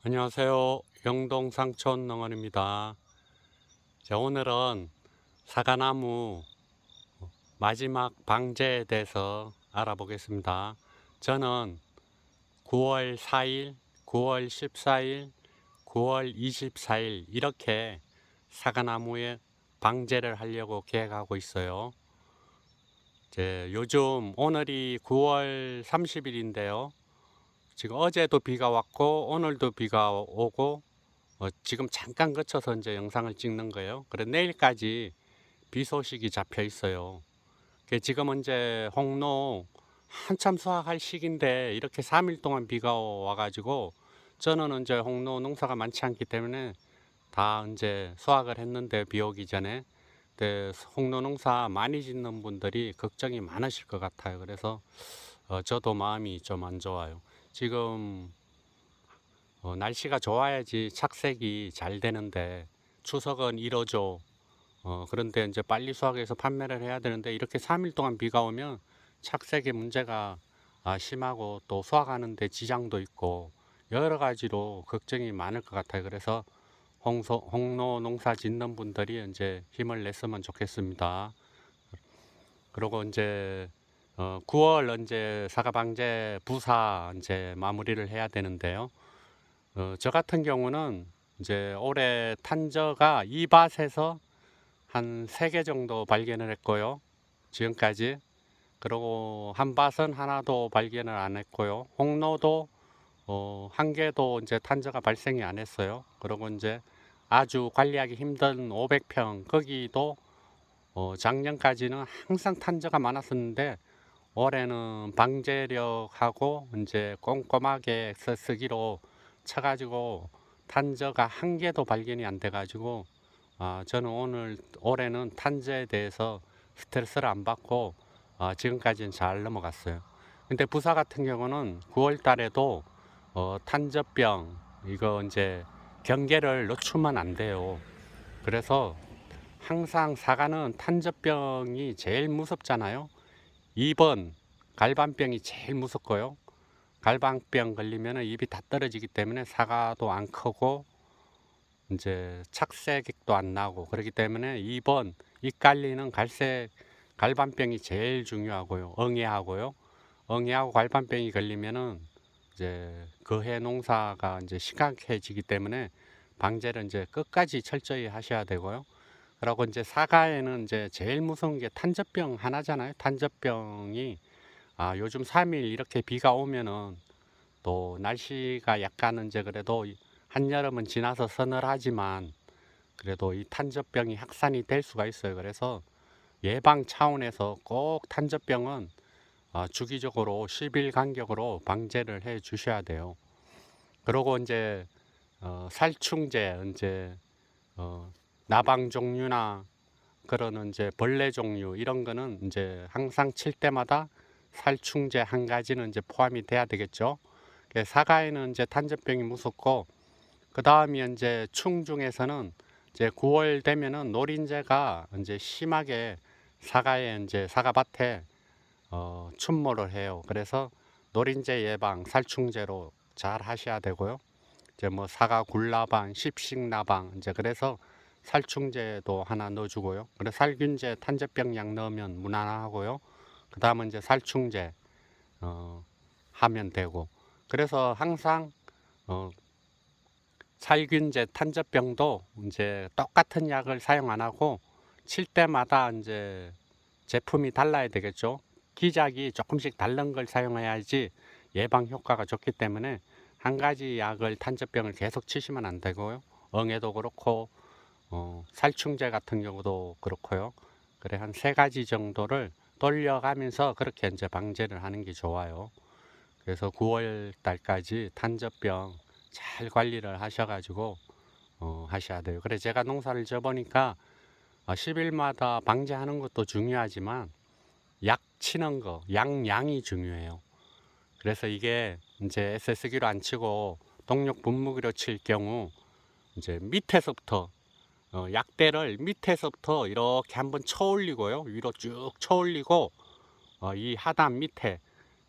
안녕하세요. 영동 상촌 농원입니다. 자, 오늘은 사과나무 마지막 방제에 대해서 알아보겠습니다. 저는 9월 4일, 9월 14일, 9월 24일 이렇게 사과나무에 방제를 하려고 계획하고 있어요. 요즘 오늘이 9월 30일인데요. 지금 어제도 비가 왔고 오늘도 비가 오고 지금 잠깐 거쳐서 이제 영상을 찍는 거예요. 그래 내일까지 비 소식이 잡혀 있어요. 지금은 이제 홍로 한참 수확할 시기인데 이렇게 3일 동안 비가 와가지고 저는 이제 홍로 농사가 많지 않기 때문에 다 이제 수확을 했는데 비 오기 전에. 근데 홍로 농사 많이 짓는 분들이 걱정이 많으실 것 같아요. 그래서 저도 마음이 좀 안 좋아요. 지금 날씨가 좋아야지 착색이 잘 되는데 추석은 이러죠. 그런데 이제 빨리 수확해서 판매를 해야 되는데 이렇게 3일 동안 비가 오면 착색의 문제가 심하고 또 수확하는데 지장도 있고 여러 가지로 걱정이 많을 것 같아요. 그래서 홍로 농사 짓는 분들이 이제 힘을 냈으면 좋겠습니다. 그리고 이제 9월 이제 사과방제 부사 이제 마무리를 해야 되는데요. 저 같은 경우는 이제 올해 탄저가 2밭에서 한 3개 정도 발견을 했고요. 지금까지. 그리고 한 밭은 하나도 발견을 안 했고요. 홍로도 한 개도 이제 탄저가 발생이 안 했어요. 그리고 이제 아주 관리하기 힘든 500평 거기도 작년까지는 항상 탄저가 많았었는데 올해는 방제력하고 이제 꼼꼼하게 쓰기로 쳐가지고 탄저가 한 개도 발견이 안 돼가지고 저는 올해는 탄저에 대해서 스트레스를 안 받고 지금까지는 잘 넘어갔어요. 근데 부사 같은 경우는 9월 달에도 탄저병 이거 이제 경계를 늦추면 안 돼요. 그래서 항상 사과는 탄저병이 제일 무섭잖아요. 2번 갈반병이 제일 무섭고요. 갈반병 걸리면 입이 다 떨어지기 때문에 사과도 안 크고 이제 착색도 안 나고 그렇기 때문에 2번 입 갈리는 갈색 갈반병이 제일 중요하고요. 응애하고요. 응애하고 갈반병이 걸리면은 이제 그해 농사가 이제 심각해지기 때문에 방제를 이제 끝까지 철저히 하셔야 되고요. 그리고 이제 사과에는 이제 제일 무서운 게 탄저병 하나잖아요. 탄저병이 요즘 3일 이렇게 비가 오면은 또 날씨가 약간은 이제 그래도 한여름은 지나서 서늘하지만 그래도 이 탄저병이 확산이 될 수가 있어요. 그래서 예방 차원에서 꼭 탄저병은 주기적으로 10일 간격으로 방제를 해 주셔야 돼요. 그리고 이제 살충제 이제 나방 종류나 그런 이제 벌레 종류 이런 거는 이제 항상 칠 때마다 살충제 한 가지는 이제 포함이 돼야 되겠죠. 사과에는 이제 탄저병이 무섭고 그 다음이 이제 충 중에서는 이제 9월 되면은 노린재가 이제 심하게 사과에 이제 사과밭에 출몰을 해요. 그래서 노린재 예방 살충제로 잘 하셔야 되고요. 이제 뭐 사과 굴나방, 십식나방 이제 그래서 살충제도 하나 넣어주고요. 그래서 살균제 탄저병약 넣으면 무난하고요. 그 다음은 이제 살충제 하면 되고. 그래서 항상 어, 살균제 탄저병도 이제 똑같은 약을 사용 안 하고 칠 때마다 이제 제품이 달라야 되겠죠. 기작이 조금씩 다른 걸 사용해야지 예방 효과가 좋기 때문에 한 가지 약을 탄저병을 계속 치시면 안 되고요. 응애도 그렇고 살충제 같은 경우도 그렇고요. 그래 한 3가지 정도를 돌려가면서 그렇게 이제 방제를 하는 게 좋아요. 그래서 9월 달까지 탄저병 잘 관리를 하셔가지고 하셔야 돼요. 그래 제가 농사를 져보니까 10일마다 방제하는 것도 중요하지만 약 치는 거, 양이 중요해요. 그래서 이게 이제 SS기로 안 치고 동력 분무기로 칠 경우 이제 밑에서부터 약대를 밑에서부터 이렇게 한번 쳐 올리고요. 위로 쭉 쳐 올리고 이 하단 밑에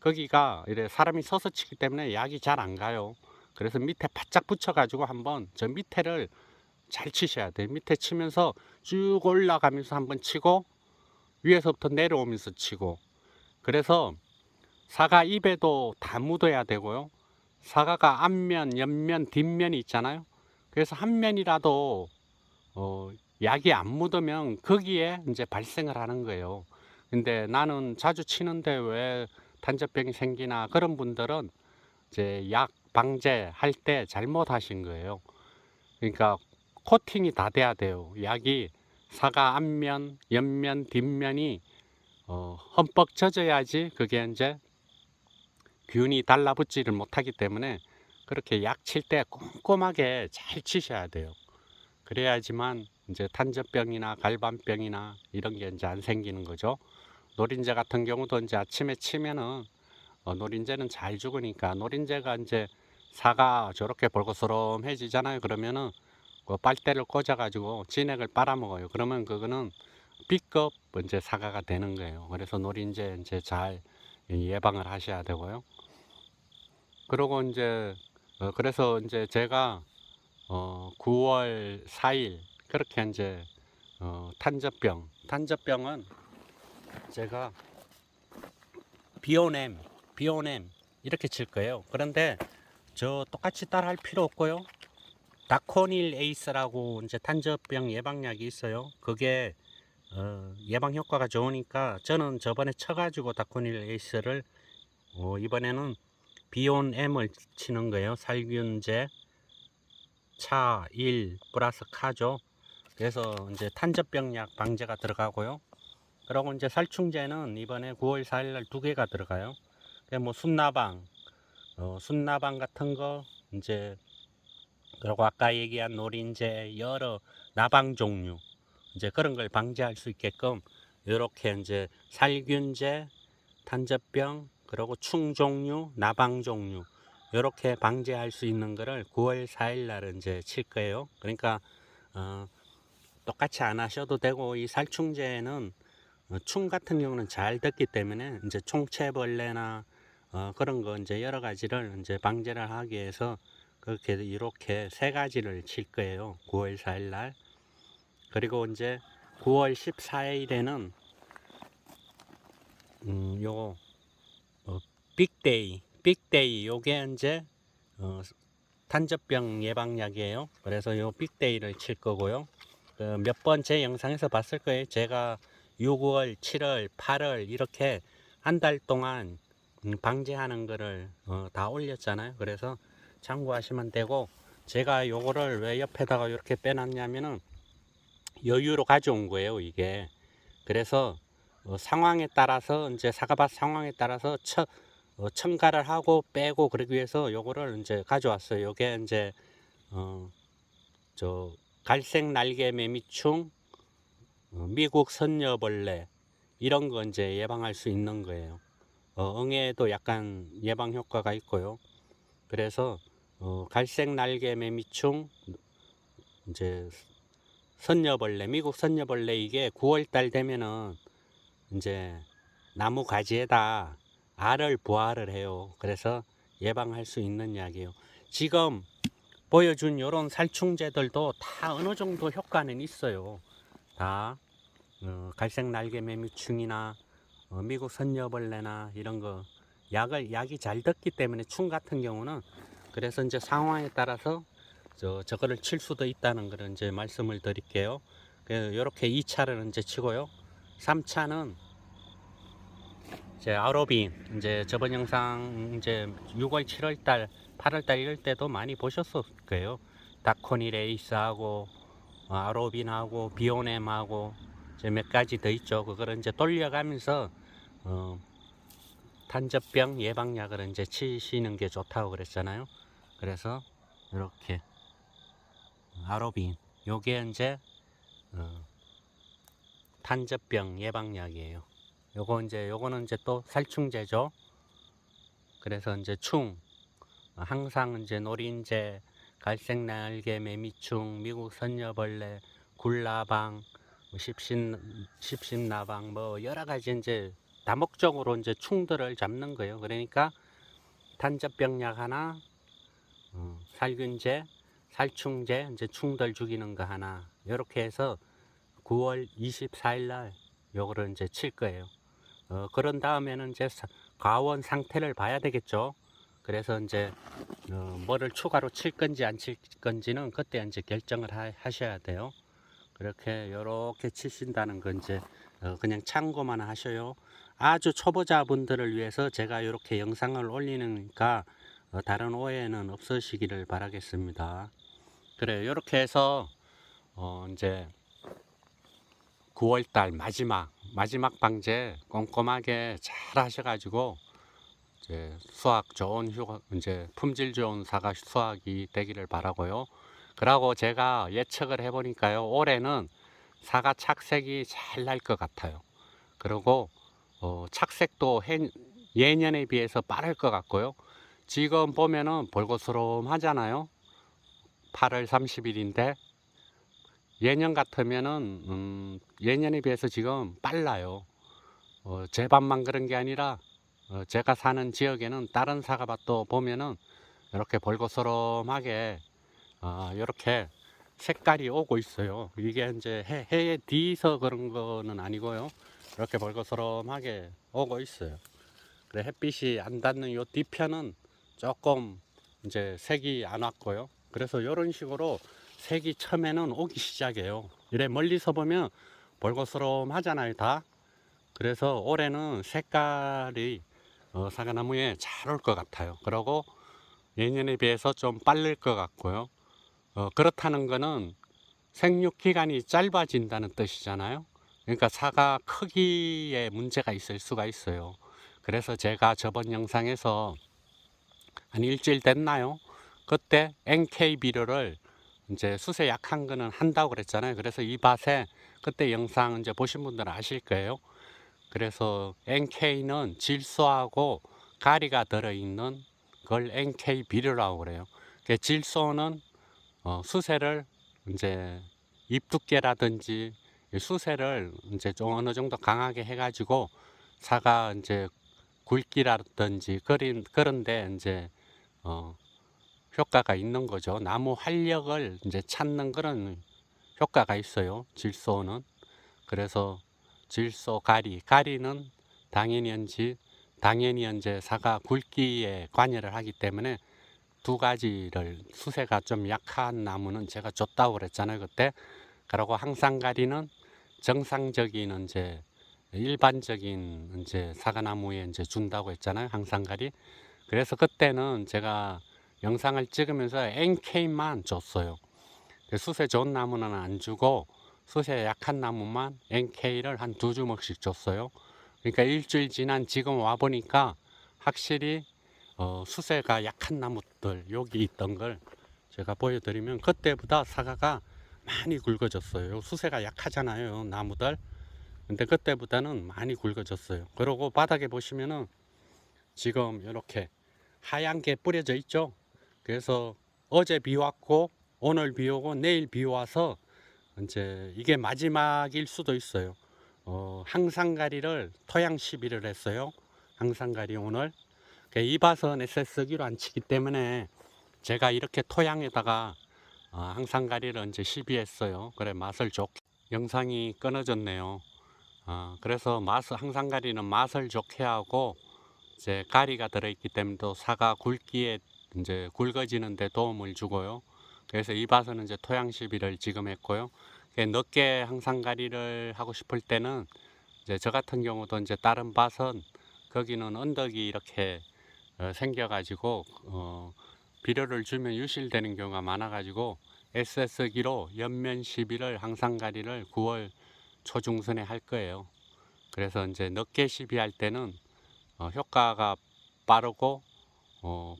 거기가 이래 사람이 서서 치기 때문에 약이 잘 안 가요. 그래서 밑에 바짝 붙여가지고 한번 저 밑에를 잘 치셔야 돼요. 밑에 치면서 쭉 올라가면서 한번 치고 위에서부터 내려오면서 치고, 그래서 사과 잎에도 다 묻어야 되고요. 사과가 앞면, 옆면, 뒷면이 있잖아요. 그래서 한 면이라도 약이 안 묻으면 거기에 이제 발생을 하는 거예요. 근데 나는 자주 치는데 왜 단접병이 생기나, 그런 분들은 이제 약 방제할 때 잘못 하신 거예요. 그러니까 코팅이 다 돼야 돼요. 약이 사과 앞면, 옆면, 뒷면이 흠뻑 젖어야지 그게 이제 균이 달라붙지를 못하기 때문에 그렇게 약 칠 때 꼼꼼하게 잘 치셔야 돼요. 그래야지만 이제 탄저병이나 갈반병이나 이런 게 이제 안 생기는 거죠. 노린재 같은 경우도 이제 아침에 치면은 노린재는 잘 죽으니까, 노린재가 이제 사가 저렇게 벌거스름해지잖아요. 그러면은 그 빨대를 꽂아가지고 진액을 빨아먹어요. 그러면 그거는 B급 이제 사과가 되는 거예요. 그래서 노린재 이제 잘 예방을 하셔야 되고요. 그리고 이제 그래서 이제 제가 9월 4일 그렇게 이제 탄저병은 제가 비오넴 이렇게 칠 거예요. 그런데 저 똑같이 따라 할 필요 없고요. 다코닐 에이스라고 이제 탄저병 예방약이 있어요. 그게 예방 효과가 좋으니까 저는 저번에 쳐가지고 다코닐 에이스를 이번에는 비온엠을 치는 거예요. 살균제 차 1 플러스 카죠. 그래서 이제 탄저병약 방제가 들어가고요. 그리고 이제 살충제는 이번에 9월 4일 날 2개가 들어가요. 뭐 순나방, 순나방 같은 거 이제, 그리고 아까 얘기한 노린재, 여러 나방 종류 이제 그런 걸 방지할 수 있게끔 이렇게 이제 살균제, 탄저병, 그리고 충 종류, 나방 종류 이렇게 방지할 수 있는 거를 9월 4일 날 이제 칠 거예요. 그러니까 똑같이 안 하셔도 되고, 이 살충제는 충 같은 경우는 잘 됐기 때문에 이제 총체벌레나 그런 거 이제 여러 가지를 이제 방제를 하기 위해서 그렇게 이렇게 3가지를 칠 거예요. 9월 4일 날. 그리고 이제 9월 14일에는 요 빅데이 요게 이제 탄저병 예방약이에요. 그래서 요 빅데이를 칠 거고요. 몇 번째 영상에서 봤을 거예요. 제가 6월, 7월, 8월 이렇게 한 달 동안 방제하는 거를 다 올렸잖아요. 그래서 참고하시면 되고, 제가 요거를 왜 옆에다가 이렇게 빼놨냐면은 여유로 가져온 거예요, 이게. 그래서 상황에 따라서 이제 사과밭 상황에 따라서 첨가를 하고 빼고 그러기 위해서 요거를 이제 가져왔어요. 요게 이제 저 갈색 날개 매미충, 미국 선녀벌레 이런 거 이제 예방할 수 있는 거예요. 응애도 약간 예방 효과가 있고요. 그래서 갈색 날개 매미충, 이제 선녀벌레, 미국 선녀벌레, 이게 9월달 되면은 이제 나무 가지에다 알을 부화를 해요. 그래서 예방할 수 있는 약이에요. 지금 보여준 요런 살충제들도 다 어느 정도 효과는 있어요. 다 갈색 날개 매미충이나 미국 선녀벌레나 이런 거 약이 잘 됐기 때문에, 충 같은 경우는 그래서 이제 상황에 따라서 저거를 칠 수도 있다는 걸 이제 말씀을 드릴게요. 이렇게 2차를 이제 치고요. 3차는 이제 아로빈, 이제 저번 영상 이제 6월, 7월 달, 8월 달 이럴 때도 많이 보셨을 거예요. 다코니 레이스하고 아로빈하고 비오넴하고 이제 몇 가지 더 있죠. 그거를 이제 돌려가면서 탄저병 예방약을 이제 치시는 게 좋다고 그랬잖아요. 그래서 이렇게 아로빈, 요게 이제 탄저병 예방약이에요. 요거는 이제 또 살충제죠. 그래서 이제 항상 이제 노린재, 갈색 날개 매미충, 미국 선녀벌레, 굴나방, 십신나방 뭐 여러 가지 이제 다목적으로 이제 충들을 잡는 거예요. 그러니까 탄저병약 하나, 살균제, 살충제, 이제 충들 죽이는 거 하나 이렇게 해서 9월 24일 날 요거를 이제 칠 거예요. 그런 다음에는 이제 과원 상태를 봐야 되겠죠. 그래서 이제 뭐를 추가로 칠 건지 안 칠 건지는 그때 이제 결정을 하셔야 돼요. 그렇게 요렇게 치신다는 건 이제 그냥 참고만 하셔요. 아주 초보자분들을 위해서 제가 이렇게 영상을 올리니까 다른 오해는 없으시기를 바라겠습니다. 그래, 이렇게 해서 이제 9월달 마지막 방제 꼼꼼하게 잘 하셔가지고 이제 수확 좋은 이제 품질 좋은 사과 수확이 되기를 바라고요. 그러고 제가 예측을 해보니까요, 올해는 사과 착색이 잘 날 것 같아요. 그리고 착색도 예년에 비해서 빠를 것 같고요. 지금 보면은 볼고스름 하잖아요. 8월 30일인데 예년 같으면은 예년에 비해서 지금 빨라요. 제 밭만 그런 게 아니라 제가 사는 지역에는 다른 사과밭도 보면은 이렇게 볼고스름하게 이렇게 색깔이 오고 있어요. 이게 이제 해에 뒤서 그런 거는 아니고요. 이렇게 볼고스름하게 오고 있어요. 그래, 햇빛이 안 닿는 요 뒤편은 조금 이제 색이 안 왔고요. 그래서 이런 식으로 색이 처음에는 오기 시작해요. 이래 멀리서 보면 볼고스름 하잖아요, 다. 그래서 올해는 색깔이 사과나무에 잘 올 것 같아요. 그리고 예년에 비해서 좀 빠를 것 같고요. 그렇다는 거는 생육 기간이 짧아진다는 뜻이잖아요. 그러니까 사과 크기에 문제가 있을 수가 있어요. 그래서 제가 저번 영상에서 한 일주일 됐나요? 그때 NK 비료를 이제 수세 약한 거는 한다고 그랬잖아요. 그래서 이 밭에 그때 영상 이제 보신 분들은 아실 거예요. 그래서 NK는 질소하고 가리가 들어있는 걸 NK 비료라고 그래요. 질소는 수세를 이제 잎 두께라든지 수세를 이제 좀 어느 정도 강하게 해가지고 사과 이제 굵기라든지 그런데 이제 효과가 있는 거죠. 나무 활력을 이제 찾는 그런 효과가 있어요. 질소는. 그래서 질소 가리는 당연히 이제 사과 굵기에 관여를 하기 때문에 두 가지를 수세가 좀 약한 나무는 제가 줬다고 그랬잖아요, 그때. 그리고 항상가리는 정상적인 이제 일반적인 이제 사과나무에 이제 준다고 했잖아요, 항상가리. 그래서 그때는 제가 영상을 찍으면서 NK만 줬어요. 수세 좋은 나무는 안 주고 수세 약한 나무만 NK를 한 2주먹씩 줬어요. 그러니까 일주일 지난 지금 와 보니까 확실히 수세가 약한 나무들 여기 있던 걸 제가 보여드리면 그때보다 사과가 많이 굵어졌어요. 수세가 약하잖아요, 나무들. 근데 그때보다는 많이 굵어졌어요. 그리고 바닥에 보시면은 지금 이렇게 하얀 게 뿌려져 있죠. 그래서 어제 비 왔고 오늘 비 오고 내일 비 와서 이제 이게 마지막일 수도 있어요. 항상가리를 토양 시비를 했어요. 항상가리 오늘. 이 밭은 SS기로 안 치기 때문에 제가 이렇게 토양에다가 항상가리를 이제 시비했어요. 그래 맛을 좋게. 영상이 끊어졌네요. 그래서 항상가리는 맛을 좋게 하고 이제 가리가 들어있기 때문에 또 사과 굵기에 이제 굵어지는 데 도움을 주고요. 그래서 이 밭은 이제 토양 시비를 지금 했고요. 늦게 항상가리를 하고 싶을 때는 이제 저 같은 경우도 이제 다른 밭은 거기는 언덕이 이렇게 생겨가지고 비료를 주면 유실되는 경우가 많아가지고 SS기로 연면 시비를 항상가리를 9월 초중순에 할 거예요. 그래서 이제 늦게 시비할 때는 효과가 빠르고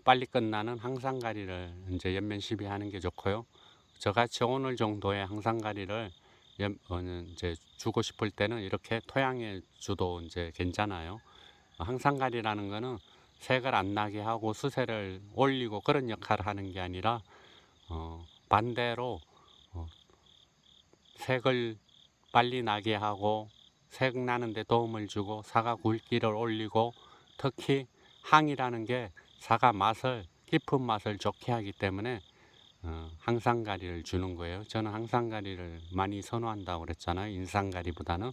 빨리 끝나는 항상가리를 이제 연면 시비하는 게 좋고요. 저같이 오늘 정도의 항상가리를 이제 주고 싶을 때는 이렇게 토양에 주도 이제 괜찮아요. 항상가리라는 거는 색을 안 나게 하고 수세를 올리고 그런 역할을 하는 게 아니라 반대로 색을 빨리 나게 하고 색 나는 데 도움을 주고 사과 굵기를 올리고 특히 항이라는 게 사과 맛을 깊은 맛을 좋게 하기 때문에 항상가리를 주는 거예요. 저는 항상가리를 많이 선호한다고 그랬잖아요. 인상가리보다는.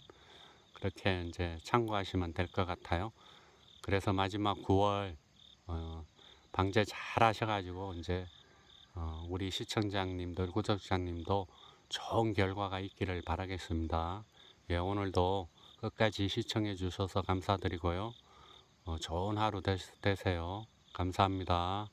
그렇게 이제 참고하시면 될 것 같아요. 그래서 마지막 9월 방제 잘 하셔가지고 이제 우리 시청자님들, 구독자님도 좋은 결과가 있기를 바라겠습니다. 예, 오늘도 끝까지 시청해 주셔서 감사드리고요. 좋은 하루 되세요. 감사합니다.